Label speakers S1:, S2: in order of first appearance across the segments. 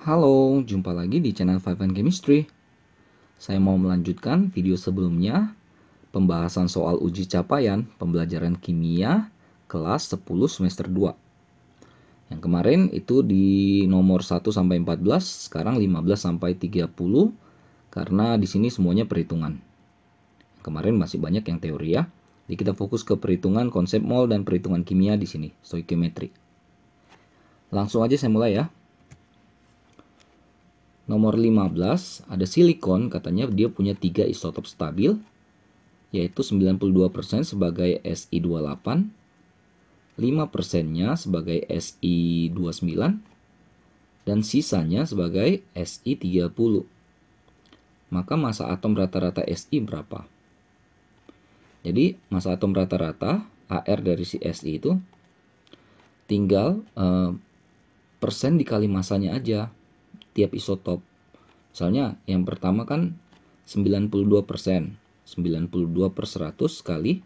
S1: Halo, jumpa lagi di channel Five and Chemistry. Saya mau melanjutkan video sebelumnya, pembahasan soal uji capaian pembelajaran kimia kelas 10 semester 2. Yang kemarin itu di nomor 1 sampai 14, sekarang 15 sampai 30 karena di sini semuanya perhitungan. Kemarin masih banyak yang teori ya. Jadi kita fokus ke perhitungan konsep mol dan perhitungan kimia di sini, stoikiometri. Langsung aja saya mulai ya. Nomor 15, ada silikon, katanya dia punya 3 isotop stabil, yaitu 92% sebagai Si28, 5%-nya sebagai Si29, dan sisanya sebagai Si30. Maka massa atom rata-rata Si berapa? Jadi massa atom rata-rata, AR dari si Si itu, tinggal persen dikali massanya aja tiap isotop. Misalnya yang pertama kan 92%. 92 per 100 kali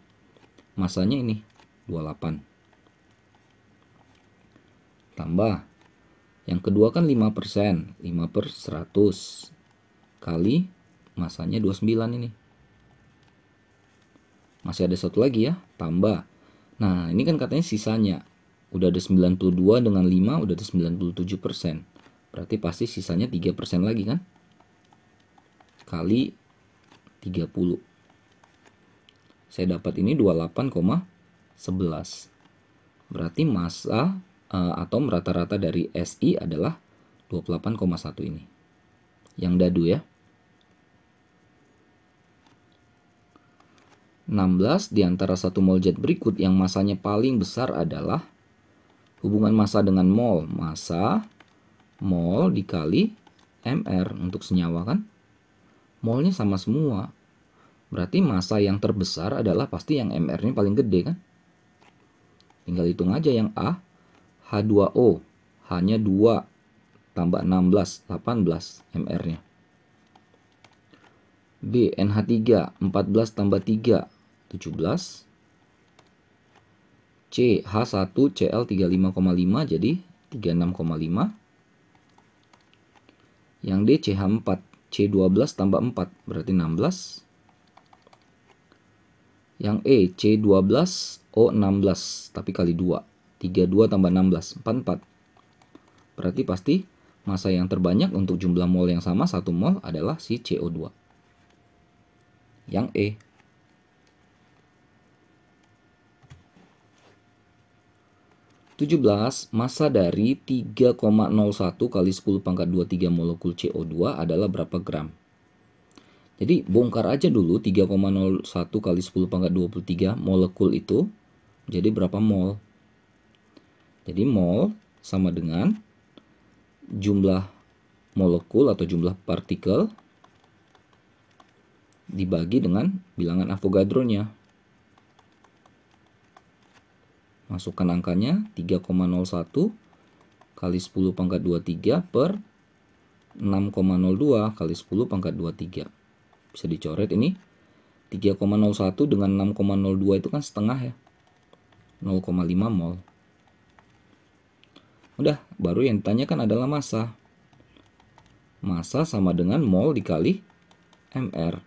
S1: masanya ini 28. Tambah. Yang kedua kan 5%. 5 per 100 kali masanya 29 ini. Masih ada satu lagi ya, tambah. Nah, ini kan katanya sisanya. Udah ada 92 dengan 5 udah ada 97%. Berarti pasti sisanya 3% lagi kan? Kali 30. Saya dapat ini 28,11. Berarti massa atom rata-rata dari Si adalah 28,1 ini. Yang dadu ya. 16 di antara 1 mol zat berikut yang massanya paling besar adalah hubungan massa dengan mol. Massa mol dikali mr untuk senyawa kan. Molnya sama semua. Berarti massa yang terbesar adalah pasti yang mr-nya paling gede kan. Tinggal hitung aja yang A, H2O, H-nya 2 tambah 16, 18 mr-nya. B, NH3, 14 tambah 3, 17. C, H1, Cl 35,5 jadi 36,5. Yang D, CH4, C12 tambah 4 berarti 16. Yang E, C12O16 tapi kali 2. 32 tambah 16, 44. Berarti pasti massa yang terbanyak untuk jumlah mol yang sama 1 mol adalah si CO2. Yang E. (17) Massa dari 3,01 kali 10 pangkat 23 molekul CO2 adalah berapa gram? Jadi bongkar aja dulu 3,01 kali 10 pangkat 23 molekul itu jadi berapa mol? Jadi mol sama dengan jumlah molekul atau jumlah partikel dibagi dengan bilangan Avogadro-nya. Masukkan angkanya 3,01 kali 10 pangkat 23 per 6,02 kali 10 pangkat 23. Bisa dicoret ini. 3,01 dengan 6,02 itu kan setengah ya. 0,5 mol. Udah, baru yang ditanyakan adalah massa. Massa sama dengan mol dikali mr.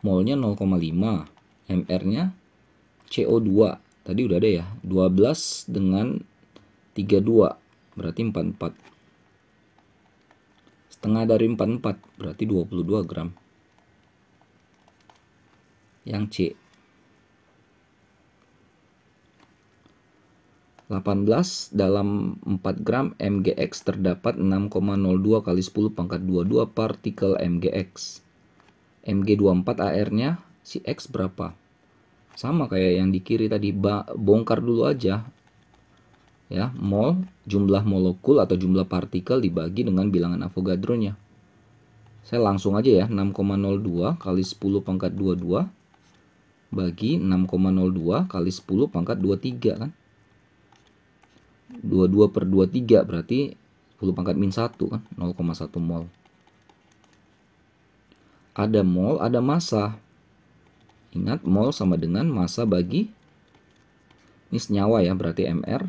S1: Molnya 0,5, mr-nya CO2. Tadi udah ada ya, 12 dengan 32 berarti 44. Setengah dari 44 berarti 22 gram. Yang C. 18 dalam 4 gram mgx terdapat 6,02 kali 10 pangkat 22 partikel mgx. Mg24 AR-nya si X berapa? Sama kayak yang di kiri tadi, bongkar dulu aja. Ya, mol, jumlah molekul atau jumlah partikel dibagi dengan bilangan Avogadro-nya. Saya langsung aja ya, 6,02 kali 10 pangkat 22 bagi 6,02 kali 10 pangkat 23 kan. 22 per 23 berarti 10 pangkat min 1 kan, 0,1 mol. Ada mol, ada massa. Ingat, mol sama dengan massa bagi, ini senyawa ya, berarti mr.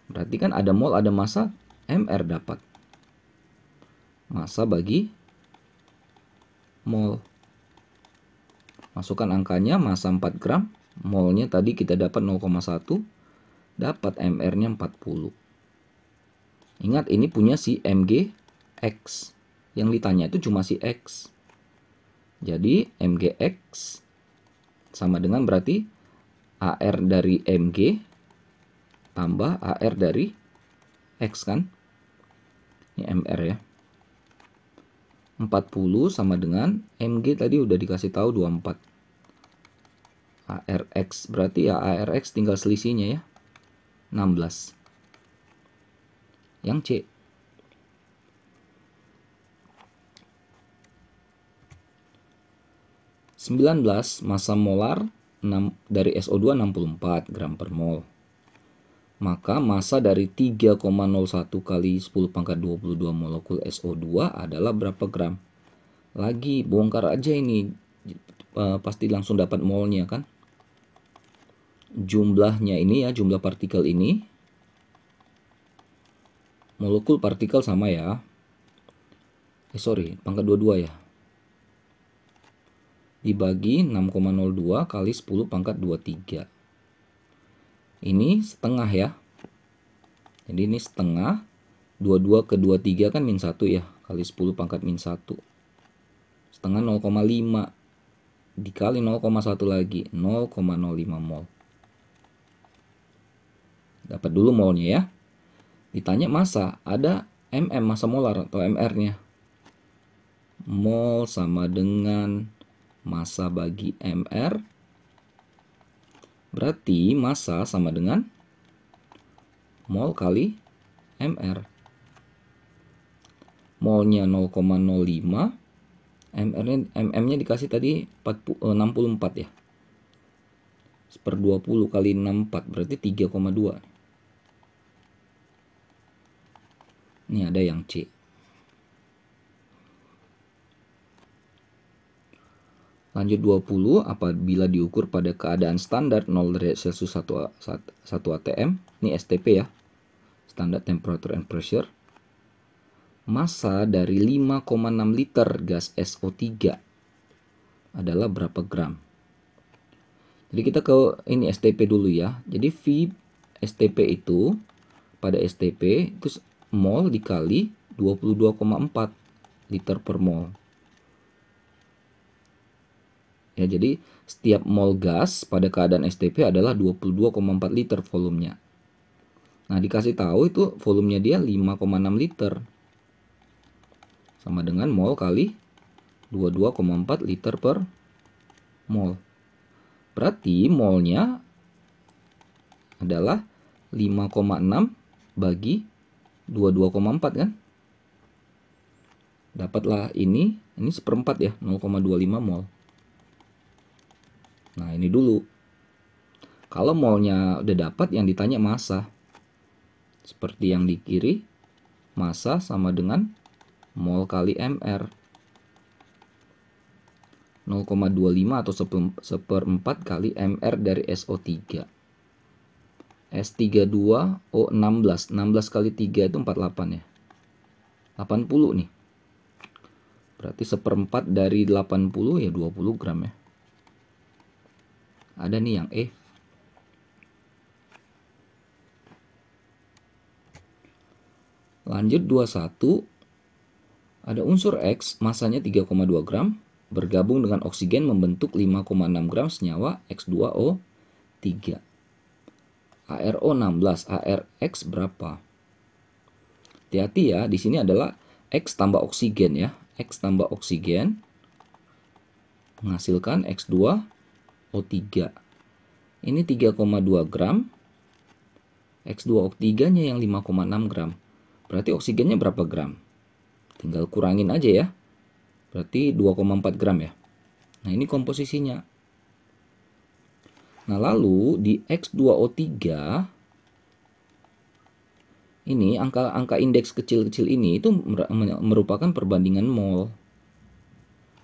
S1: Berarti kan ada mol, ada massa, MR dapat. Massa bagi mol. Masukkan angkanya, massa 4 gram, molnya tadi kita dapat 0,1, dapat MR-nya 40. Ingat ini punya si MgX. Yang ditanya itu cuma si X. Jadi MgX sama dengan berarti AR dari Mg tambah AR dari X kan. Ini MR ya. 40 sama dengan Mg tadi udah dikasih tahu 24. ARX berarti ya ARX tinggal selisihnya ya. 16. Yang C. (19) massa molar dari SO2 64 gram per mol. Maka massa dari 3,01 kali 10 pangkat 22 molekul SO2 adalah berapa gram? Lagi bongkar aja ini, pasti langsung dapat molnya kan. Jumlahnya ini ya, jumlah partikel ini. Molekul partikel sama ya. Pangkat 22 ya. Dibagi 6,02 kali 10 pangkat 23. Ini setengah ya. Jadi ini setengah. 22 ke 23 kan min 1 ya. Kali 10 pangkat min 1. Setengah 0,5. Dikali 0,1 lagi. 0,05 mol. Dapat dulu molnya ya. Ditanya massa. Ada MM, massa molar atau MR-nya. Mol sama dengan massa bagi MR. Berarti massa sama dengan mol kali MR. Molnya 0,05. MM-nya dikasih tadi 64 ya. 1/20 kali 64 berarti 3,2. Ini ada yang C. Lanjut 20, apabila diukur pada keadaan standar 0 derajat Celcius 1 atm, ini STP ya, standar temperature and pressure, massa dari 5,6 liter gas SO3 adalah berapa gram? Jadi kita ke ini STP dulu ya. Jadi V STP itu pada STP itu mol dikali 22,4 liter per mol. Ya, jadi setiap mol gas pada keadaan STP adalah 22,4 liter volumenya. Nah, dikasih tahu itu volumenya dia 5,6 liter. Sama dengan mol kali 22,4 liter per mol. Berarti molnya adalah 5,6 bagi 22,4 kan? Dapatlah ini 1/4 ya, 0,25 mol. Nah, ini dulu. Kalau molnya udah dapat, yang ditanya massa. Seperti yang di kiri, massa sama dengan mol kali MR. 0,25 atau 1/4 kali MR dari SO3. S32O16. 16 kali 3 itu 48 ya. 80 nih. Berarti 1/4 dari 80 ya 20 gram ya. Ada nih yang E. Lanjut 21. Ada unsur X, masanya 3,2 gram, bergabung dengan oksigen membentuk 5,6 gram senyawa X2O3. ARO 16, ARX berapa? Hati-hati ya, di sini adalah X tambah oksigen ya. X tambah oksigen menghasilkan X2O3. Ini 3,2 gram. X2O3-nya yang 5,6 gram. Berarti oksigennya berapa gram? Tinggal kurangin aja ya. Berarti 2,4 gram ya. Nah, ini komposisinya. Nah, lalu di X2O3 ini angka indeks kecil-kecil ini itu merupakan perbandingan mol.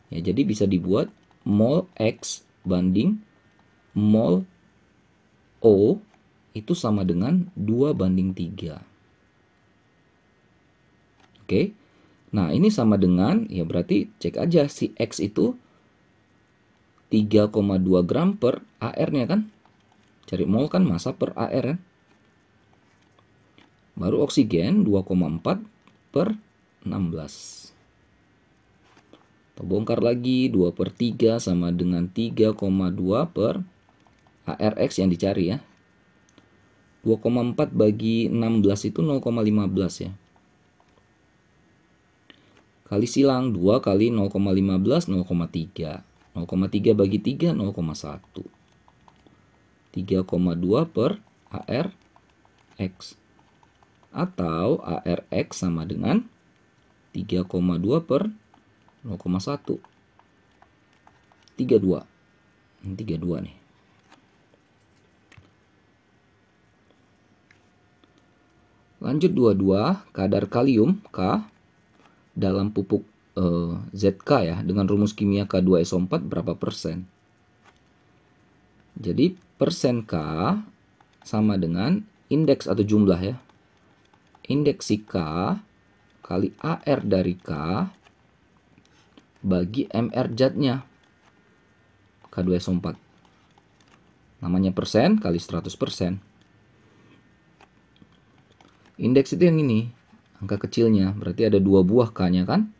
S1: Ya, jadi bisa dibuat mol X banding mol O itu sama dengan 2/3. Oke. Nah, ini sama dengan, ya berarti cek aja si X itu 3,2 gram per AR-nya kan. Cari mol kan massa per AR kan. Baru oksigen 2,4 per 16. Kita bongkar lagi, 2 per 3 sama dengan 3,2 per ARX yang dicari ya. 2,4 bagi 16 itu 0,15 ya. Kali silang 2 kali 0,15 0,3. 0,3 bagi 3 0,1. 3,2 per ARX. Atau ARX sama dengan 3,2 per 0,1. 32. Ini 32 nih. Lanjut 22, kadar kalium K dalam pupuk ZK ya dengan rumus kimia K2SO4 berapa persen? Jadi persen K sama dengan indeks atau jumlah ya. Indeks si K kali AR dari K bagi MR zat-nya K2SO4. Namanya persen kali 100%. Indeks itu yang ini, angka kecilnya, berarti ada 2 buah K-nya kan?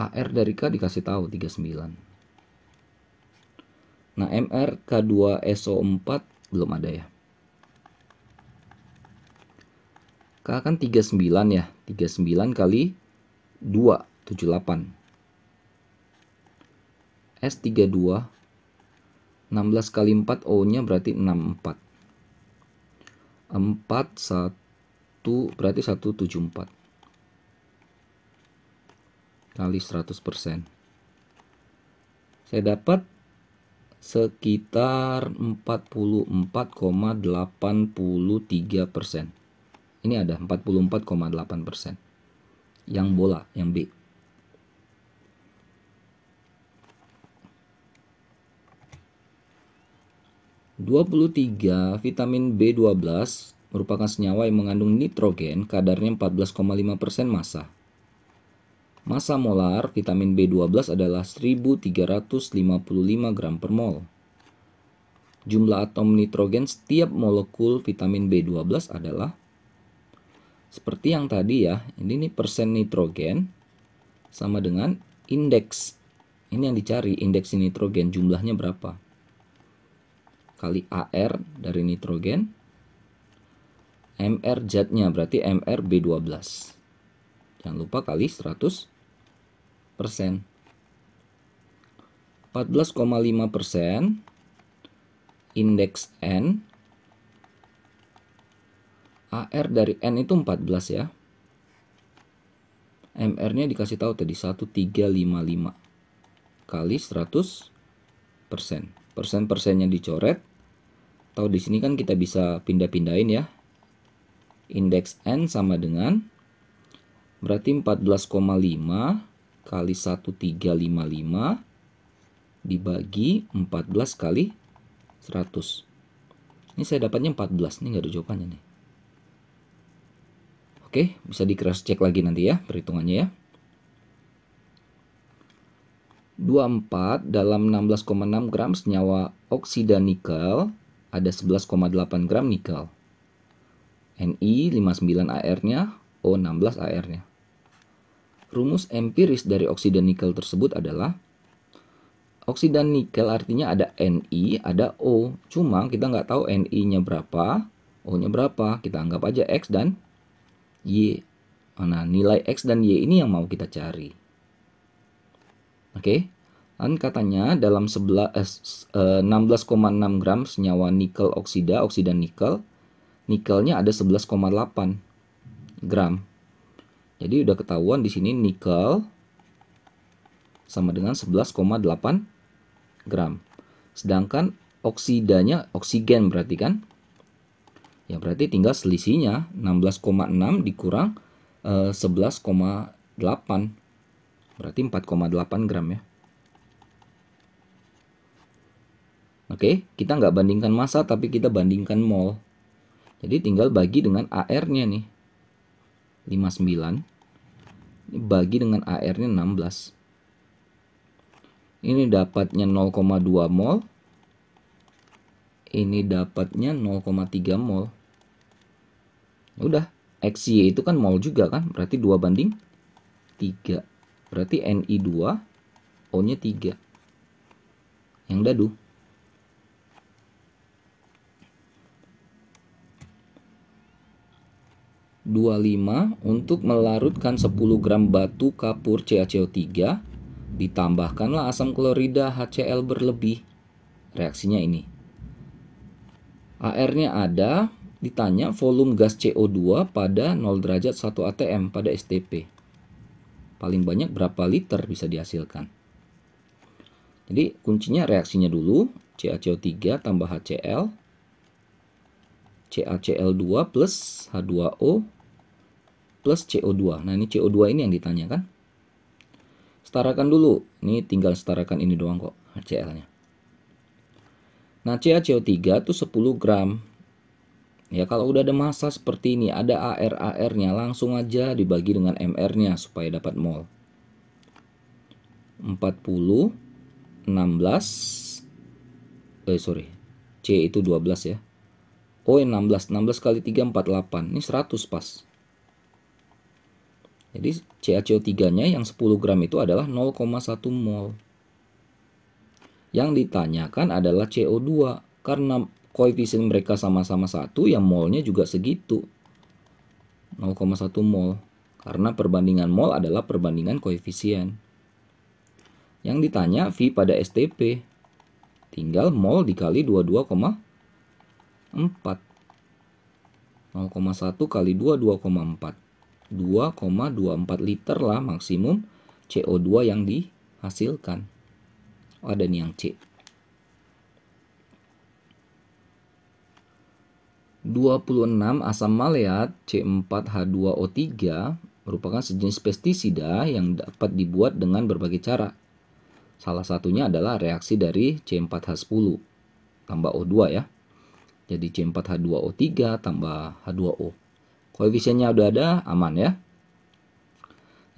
S1: AR dari K dikasih tahu 39. Nah, MR K2SO4 belum ada ya. K kan 39 ya, 39 kali 2, 78. S32, 16 kali 4 O-nya berarti 64. 4, 1, berarti 174. Kali 100%. Saya dapat sekitar 44,83%. Ini ada 44,8%. Yang bola, yang B. (23) Vitamin B12 merupakan senyawa yang mengandung nitrogen, kadarnya 14,5% massa. Massa molar vitamin B12 adalah 1355 gram per mol. Jumlah atom nitrogen setiap molekul vitamin B12 adalah seperti yang tadi ya. Ini nih persen nitrogen sama dengan indeks. Ini yang dicari, indeks nitrogen jumlahnya berapa? Kali AR dari nitrogen, MR zat-nya berarti MR B12. Jangan lupa kali 100%. 14,5% indeks N. AR dari N itu 14 ya. MR-nya dikasih tahu tadi 1355 kali 100%. Persen-persennya dicoret. Tahu di sini kan kita bisa pindah-pindahin ya. Indeks N sama dengan berarti 14,5 kali 1355 dibagi 14 kali 100. Ini saya dapatnya 14, ini nggak ada jawabannya nih. Oke, bisa di cross check lagi nanti ya perhitungannya ya. 24 dalam 16,6 gram senyawa oksida nikel ada 11,8 gram nikel. Ni 59 AR-nya, O16 AR-nya. Rumus empiris dari oksida nikel tersebut adalah oksida nikel artinya ada Ni, ada O. Cuma kita nggak tahu Ni-nya berapa, O-nya berapa. Kita anggap aja X dan Y. Nah, nilai X dan Y ini yang mau kita cari. Oke. Dan katanya dalam 16,6 gram senyawa nikel oksida nikel, nikelnya ada 11,8 gram. Jadi udah ketahuan di sini nikel sama dengan 11,8 gram. Sedangkan oksidanya oksigen berarti kan? Ya berarti tinggal selisihnya 16,6 dikurang 11,8. Berarti 4,8 gram ya. Oke, kita nggak bandingkan massa tapi kita bandingkan mol. Jadi tinggal bagi dengan AR-nya nih. 59. Ini bagi dengan AR-nya 16. Ini dapatnya 0,2 mol. Ini dapatnya 0,3 mol. Udah, XY itu kan mol juga kan? Berarti 2:3. Berarti Ni2, O-nya 3. Yang dadu. (25) Untuk melarutkan 10 gram batu kapur CaCO3, ditambahkanlah asam klorida HCl berlebih. Reaksinya ini. AR-nya ada, ditanya volume gas CO2 pada 0 derajat 1 atm pada STP. Paling banyak berapa liter bisa dihasilkan? Jadi kuncinya reaksinya dulu, CaCO3 tambah HCl, CaCl2 plus H2O plus CO2. Nah, ini CO2 ini yang ditanya kan? Setarakan dulu. Ini tinggal setarakan ini doang kok, HCl-nya. Nah, CaCO3 itu 10 gram. Ya, kalau udah ada massa seperti ini, ada AR-AR-nya, langsung aja dibagi dengan MR-nya supaya dapat mol. 40, 16, C itu 12 ya. O 16 kali 3, 48. Ini 100 pas. Jadi CaCO3-nya yang 10 gram itu adalah 0,1 mol. Yang ditanyakan adalah CO2. Karena koefisien mereka sama-sama 1, yang molnya juga segitu. 0,1 mol. Karena perbandingan mol adalah perbandingan koefisien. Yang ditanya V pada STP. Tinggal mol dikali 22,4. 0,1 kali 2, 2,4. 2,24 liter lah maksimum CO2 yang dihasilkan. Oh, ada nih yang C. 26 asam maleat C4H2O3 merupakan sejenis pestisida yang dapat dibuat dengan berbagai cara. Salah satunya adalah reaksi dari C4H10 tambah O2 ya. Jadi C4H2O3 tambah H2O. Koefisiennya udah ada, aman ya.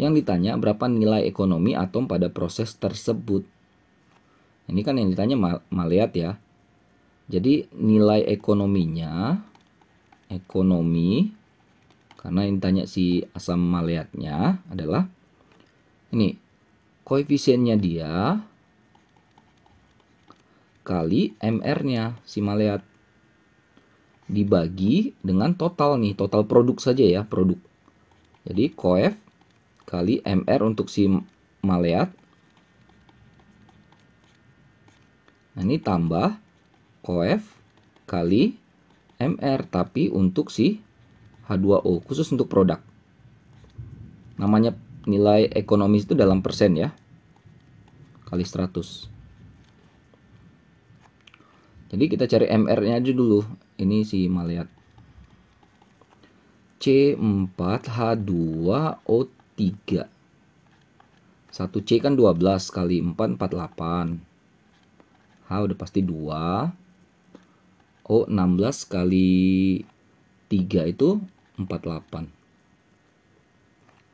S1: Yang ditanya berapa nilai ekonomi atom pada proses tersebut. Ini kan yang ditanya maleat ya. Jadi nilai ekonominya, karena yang ditanya si asam maleatnya adalah ini, koefisiennya dia kali MR-nya si maleat dibagi dengan total nih, total produk saja ya, produk. Jadi koef kali MR untuk si maleat. Nah, ini tambah koef kali MR tapi untuk si H2O, khusus untuk produk. Namanya nilai ekonomis itu dalam persen ya. Kali 100. Jadi kita cari MR-nya aja dulu. Ini si maleat. C4H2O3. 1C kan 12 kali 4, 48. H udah pasti 2. O 16 kali 3 itu 48.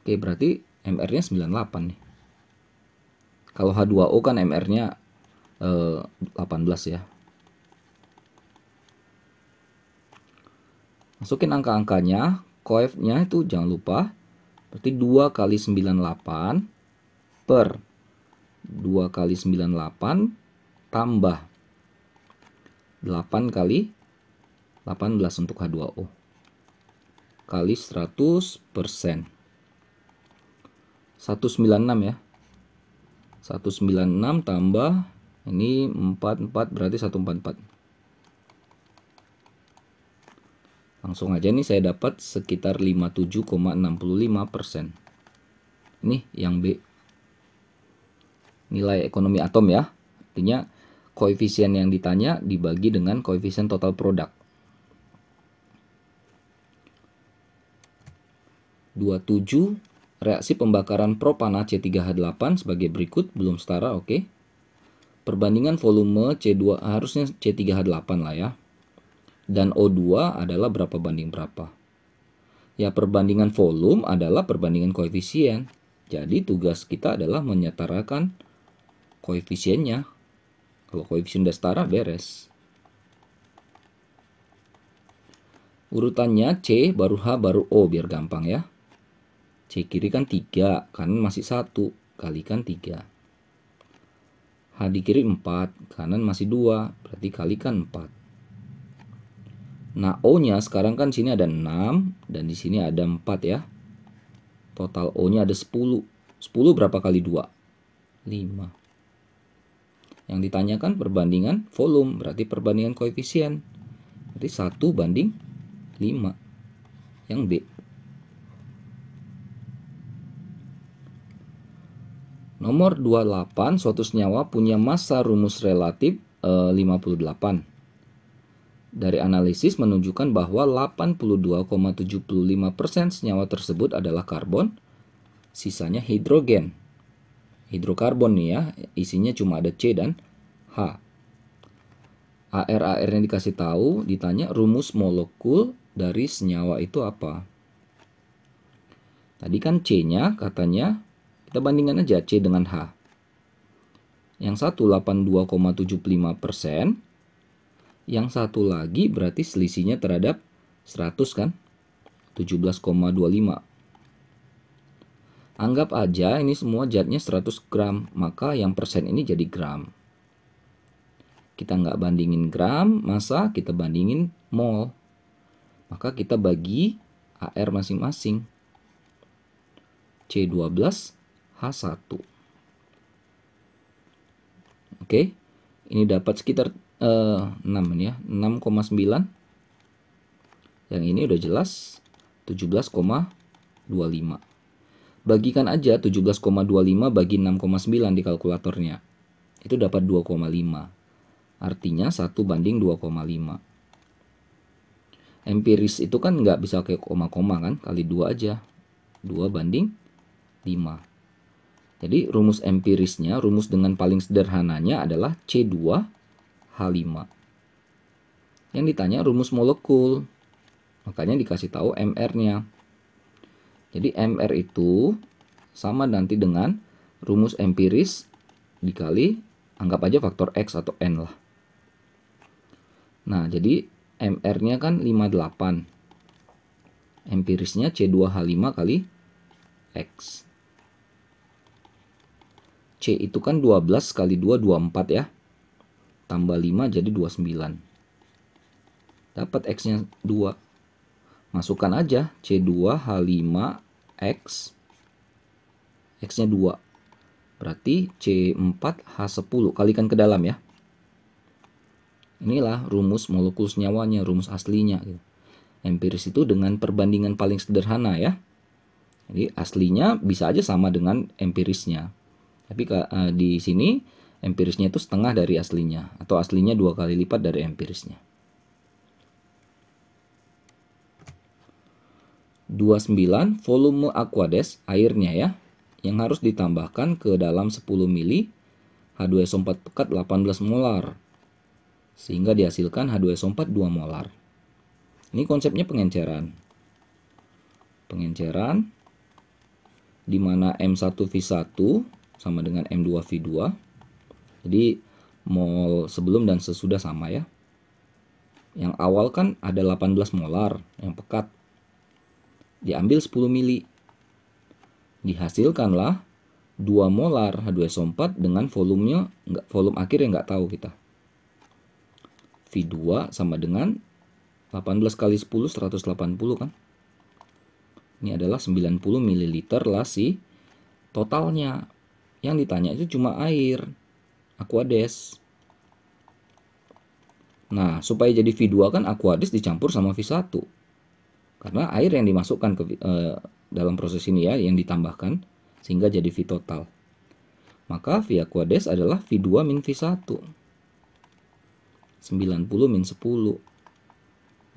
S1: Oke, berarti MR-nya 98 nih. Kalau H2O kan MR-nya 18 ya. Masukin angka-angkanya, koef-nya itu jangan lupa. Berarti 2 kali 98 per 2 kali 98 tambah 8 kali 18 untuk H2O. Kali 100%. 196 ya. 196 tambah ini 44 berarti 144. Langsung aja nih saya dapat sekitar 57,65%. Ini yang B. Nilai ekonomi atom ya. Artinya koefisien yang ditanya dibagi dengan koefisien total produk. 27. Reaksi pembakaran propana C3H8 sebagai berikut, belum setara, oke. Perbandingan volume C2 harusnya C3H8 lah ya. Dan O2 adalah berapa banding berapa. Ya, perbandingan volume adalah perbandingan koefisien. Jadi tugas kita adalah menyetarakan koefisiennya. Kalau koefisien udah setara, beres. Urutannya C, baru H, baru O, biar gampang ya. C kiri kan 3, kanan masih 1, kalikan 3. H di kiri 4, kanan masih 2, berarti kalikan 4. Nah, O-nya sekarang kan sini ada 6 dan di sini ada 4 ya. Total O-nya ada 10. 10 berapa kali 2? 5. Yang ditanyakan perbandingan volume, berarti perbandingan koefisien. Berarti 1 banding 5. Yang B. Nomor 28, suatu senyawa punya massa rumus relatif 58. Dari analisis menunjukkan bahwa 82,75% senyawa tersebut adalah karbon, sisanya hidrogen. Hidrokarbon nih ya, isinya cuma ada C dan H. AR yang dikasih tahu, ditanya rumus molekul dari senyawa itu apa. Tadi kan C-nya katanya, kita bandingkan aja C dengan H. Yang satu 82,75%, yang satu lagi berarti selisihnya terhadap 100 kan, 17,25. Anggap aja ini semua zatnya 100 gram, maka yang persen ini jadi gram. Kita nggak bandingin gram, massa kita bandingin mol. Maka kita bagi AR masing-masing. C12, H1. Oke, ini dapat sekitar 6 ini ya, 6,9. Yang ini udah jelas 17,25. Bagikan aja 17,25 bagi 6,9 di kalkulatornya. Itu dapat 2,5. Artinya 1 banding 2,5. Empiris itu kan nggak bisa kayak koma-koma kan, kali 2 aja. 2 banding 5. Jadi rumus empirisnya, rumus dengan paling sederhananya adalah C2H5. Yang ditanya rumus molekul. Makanya dikasih tahu MR-nya. Jadi MR itu sama nanti dengan rumus empiris dikali, anggap aja faktor X atau N lah. Nah, jadi MR-nya kan 58. Empirisnya C2H5 kali X. C itu kan 12 kali 2, 24 ya. Tambah 5 jadi 29. Dapat X-nya 2. Masukkan aja C2H5X. X-nya 2. Berarti C4H10. Kalikan ke dalam ya. Inilah rumus molekul senyawanya, rumus aslinya. Empiris itu dengan perbandingan paling sederhana ya. Jadi aslinya bisa aja sama dengan empirisnya. Tapi di sini empirisnya itu setengah dari aslinya. Atau aslinya 2 kali lipat dari empirisnya. 29, volume Aquades, airnya ya, yang harus ditambahkan ke dalam 10 ml H2SO4 pekat 18 molar. Sehingga dihasilkan H2SO4 2 molar. Ini konsepnya pengenceran. Pengenceran di mana M1V1 sama dengan M2V2. Jadi mol sebelum dan sesudah sama ya. Yang awal kan ada 18 molar yang pekat. Diambil 10 mili. Dihasilkanlah 2 molar H2SO4 dengan volumenya, volume akhir yang nggak tahu kita. V2 sama dengan 18 kali 10, 180 kan. Ini adalah 90 ml lah si totalnya. Yang ditanya itu cuma air, Aquades. Nah, supaya jadi V2 kan Aquades dicampur sama V1. Karena air yang dimasukkan ke dalam proses ini ya, yang ditambahkan, sehingga jadi V total. Maka V Aquades adalah V2 min V1. 90 min 10.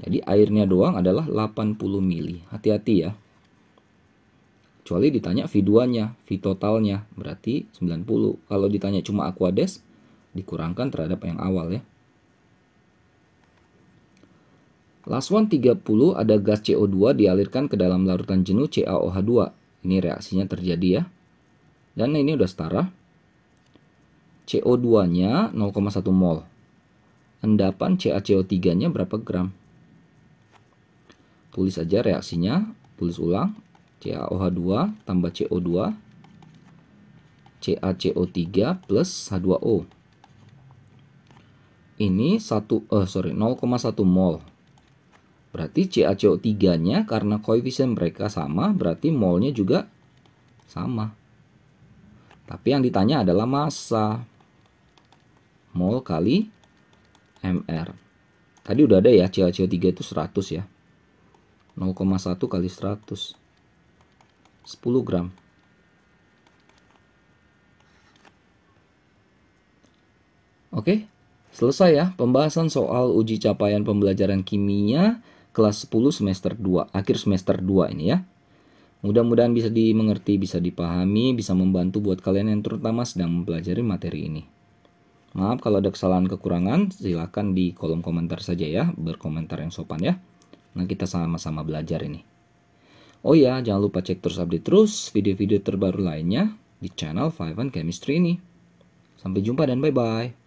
S1: Jadi airnya doang adalah 80 mili. Hati-hati ya. Kecuali ditanya V2-nya, V totalnya, berarti 90. Kalau ditanya cuma Aquades, dikurangkan terhadap yang awal ya. Last one 30, ada gas CO2 dialirkan ke dalam larutan jenuh CaOH2. Ini reaksinya terjadi ya. Dan ini udah setara. CO2-nya 0,1 mol. Endapan CaCO3-nya berapa gram? Tulis aja reaksinya, tulis ulang. CaOH2 tambah CO2, CaCO3 plus H2O. Ini 0,1 mol. Berarti CaCO3-nya karena koefisien mereka sama, berarti molnya juga sama. Tapi yang ditanya adalah massa. Mol kali mR. Tadi udah ada ya, CaCO3 itu 100 ya. 0,1 kali 100. 10 gram. Oke, selesai ya pembahasan soal uji capaian pembelajaran kimia kelas 10 semester 2, akhir semester 2 ini ya. Mudah-mudahan bisa dimengerti, bisa dipahami, bisa membantu buat kalian yang terutama sedang mempelajari materi ini. Maaf kalau ada kesalahan kekurangan, silakan di kolom komentar saja ya, berkomentar yang sopan ya. Nah, kita sama-sama belajar ini. Oh ya, jangan lupa cek terus update terus video-video terbaru lainnya di channel 5 Chemistry ini. Sampai jumpa dan bye-bye.